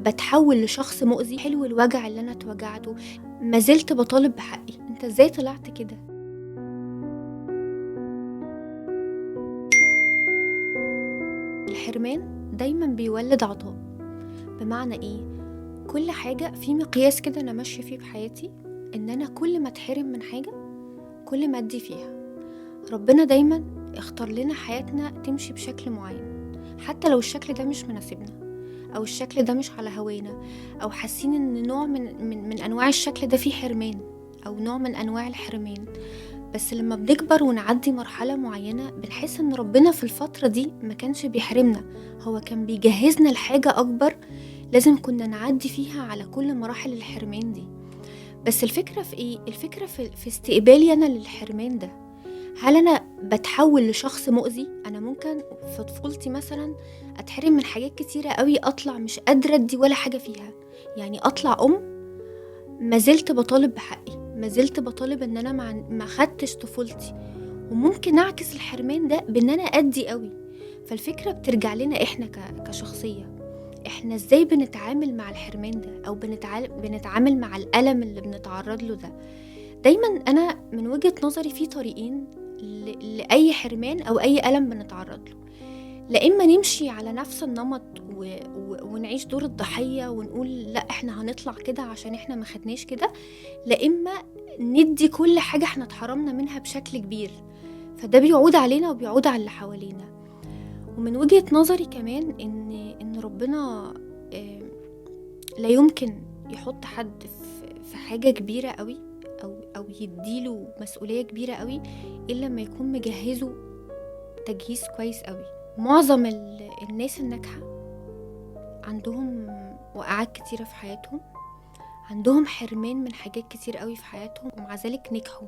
باتحوّل لشخص مؤذي، حلو الوجع اللي أنا اتوجعته، ما زلت باطالب بحقي، أنت إزاي طلعت كده؟ الحرمان دايمًا بيولِّد عطاء، بمعنى إيه؟ كل حاجة في مقياس كده أنا ماشية فيه بحياتي، إن أنا كل ما أتحرم من حاجة، كل ما أدّي فيها. ربنا دايمًا اختار لنا حياتنا تمشي بشكل معيّن، حتى لو الشكل ده مش مناسبنا، أو الشكل ده مش على هوانا، أو حاسين إن نوع من أنواع الشكل ده فيه حرمان، أو نوع من أنواع الحرمان. بس لمّا بنكبر ونعدّي مرحلة معيّنة، بنحس إن ربنا في الفترة دي ما كانش بيحرمنا، هو كان بيجهّزنا لحاجة أكبر لازم كنا نعدّي فيها على كل مراحل الحرمان دي. بس الفكرة في إيه؟ الفكرة في استقبالي أنا للحرمان ده. هل أنا باتحوّل لشخص مؤذي؟ أنا ممكن في طفولتي مثلًا أتحرم من حاجات كتيرة أوي، أطلع مش قادرة أدّي ولا حاجة فيها، يعني أطلع ما زلت باطالب بحقي، ما زلت باطالب إن أنا ما خدتش طفولتي، وممكن أعكس الحرمان ده بإن أنا أدّي أوي. فالفكرة بترجع لنا إحنا كشخصية، إحنا إزاي بنتعامل مع الحرمان ده، أو بنتعامل مع الألم اللي بنتعرّض له ده. دايمًا أنا من وجهة نظري في طريقين لأي حرمان أو أي ألم بنتعرّض له، لا إما نمشي على نفس النمط ونعيش دور الضحية ونقول لأ إحنا هنطلع كده عشان إحنا ما خدناش كده، لا إما ندّي كل حاجة إحنا اتحرمنا منها بشكل كبير، فده بيعود علينا وبيعود على اللي حوالينا. ومن وجهة نظري كمان إن ربنا آآ لا يمكن يحُط حد في حاجة كبيرة أوي، أو يدّي له مسؤولية كبيرة أوي إلا أمّا يكون مجهّزه تجهيز كويس أوي. معظم الناس الناجحة عندهم وقعات كتيرة في حياتهم، عندهم حرمان من حاجات كتير أوي في حياتهم ومع ذلك نجحوا.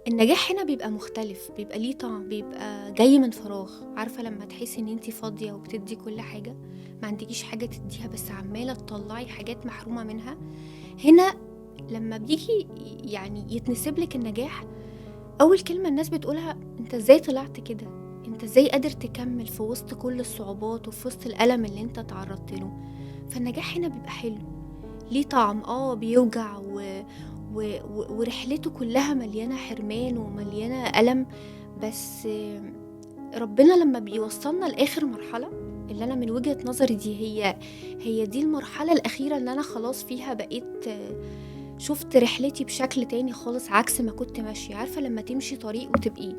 النجاح هنا بيبقى مختلف، بيبقى ليه طعم، بيبقى جاي من فراغ. عارفة لمّا تحسّي إن أنتِ فاضية وبتدّي كل حاجة، ما عندكيش حاجة تدّيها بس عمّالة تطلّعي حاجات محرومة منها، هنا لمّا بييجي يعني يتنسب لِك النجاح، أول كلمة الناس بتقولها أنت إزاي طلعت كده؟ أنت إزاي قادر تكمّل في وسط كل الصعوبات وفي وسط الألم اللي أنت اتعرّضت له؟ فالنجاح هنا بيبقى حلو، ليه طعم، بيوجع ورحلته كلّها مليانة حرمان ومليانة ألم، بس ربنا لمّا بيوصّلنا لآخر مرحلة، اللي أنا من وجهة نظري هي دي المرحلة الأخيرة اللي أنا خلاص فيها بقيت شُفت رحلتي بشكل تاني خالص عكس ما كنت ماشية. عارفة لمّا تمشي طريق وتبقي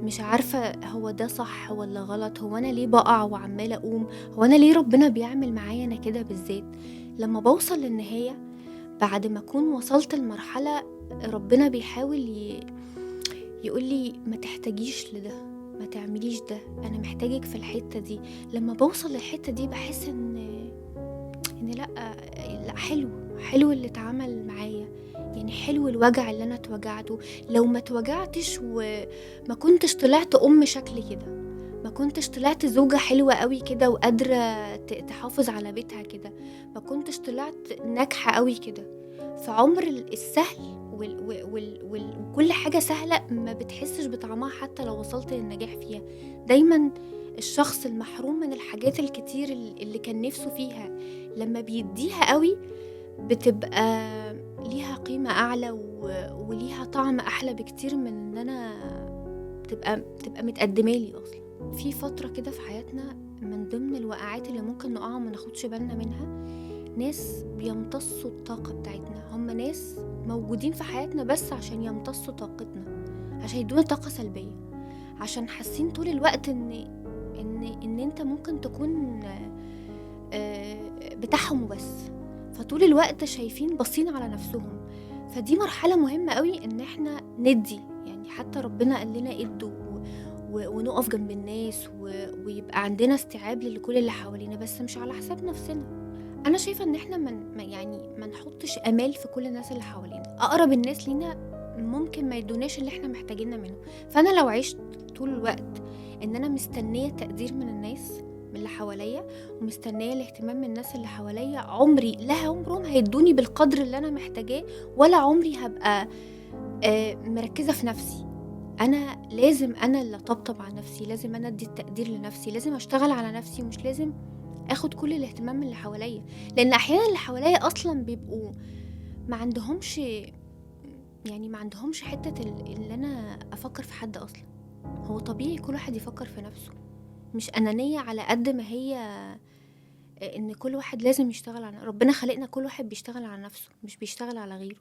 مش عارفة هو ده صح والّا غلط، هو أنا ليه باقع وعمّالة أقوم، هو أنا ليه ربنا بيعمل معايا أنا كده بالذات؟ لمّا باوصل للنهاية بعد ما أكون وصلت لمرحلة، ربنا بيحاول يقول لي ما تحتاجيش لده، ما تعمليش ده، أنا محتاجك في الحتة دي. لما بوصل للحتة دي بحس إن لأ، لأ، حلو اللي اتعمل معايا، يعني حلو الوجع اللي أنا اتوجعته. لو ما اتوجعتش وما كنتش طلعت شكل كده، ما كنتش طلعت زوجة حلوة قوي كده وقادرة تحافظ على بيتها كده، ما كنتش طلعت ناجحة قوي كده. فعمر السهل وكل حاجة سهلة ما بتحسش بطعمها حتى لو وصلت للنجاح فيها. دايما الشخص المحروم من الحاجات الكتير اللي كان نفسه فيها لما بيديها قوي بتبقى ليها قيمة أعلى وليها طعم أحلى بكتير من إن أنا تبقى متقدمة لي أصلا. في فترة كده في حياتنا من ضمن الوقعات اللي ممكن نقع وما ناخدش بالنا منها، ناس بيمتصوا الطاقة بتاعتنا، هم ناس موجودين في حياتنا بس عشان يمتصوا طاقتنا، عشان يدونا طاقة سلبية، عشان حاسين طول الوقت ان انت ممكن تكون بتاعهم وبس، فطول الوقت شايفين باصين على نفسهم. فدي مرحلة مهمة قوي ان احنا ندي، يعني حتى ربنا قال لنا ادوا ونقف جنب الناس ويبقى عندنا استيعاب لكل اللي حوالينا، بس مش على حساب نفسنا. انا شايفة ان احنا ما نحطش امال في كل الناس اللي حوالينا. اقرب الناس لينا ممكن ما يدوناش اللي احنا محتاجينه منه، فانا لو عشت طول الوقت ان انا مستنية تقدير من الناس، من اللي حواليا، ومستنية الاهتمام من الناس اللي حواليا، عمرهم هيدوني بالقدر اللي انا محتاجاه، ولا عمري هبقى مركزة في نفسي. انا لازم انا اللي اطبطب على نفسي، لازم انا ادي التقدير لنفسي، لازم اشتغل على نفسي، ومش لازم اخد كل الاهتمام من اللي حواليا، لان احيانا اللي حواليا اصلا بيبقوا ما عندهمش، يعني ما عندهمش حتة اللي انا افكر في حد اصلا. هو طبيعي كل واحد يفكر في نفسه، مش انانية على قد ما هي ان كل واحد لازم يشتغل على ربنا. خلقنا كل واحد بيشتغل على نفسه، مش بيشتغل على غيره.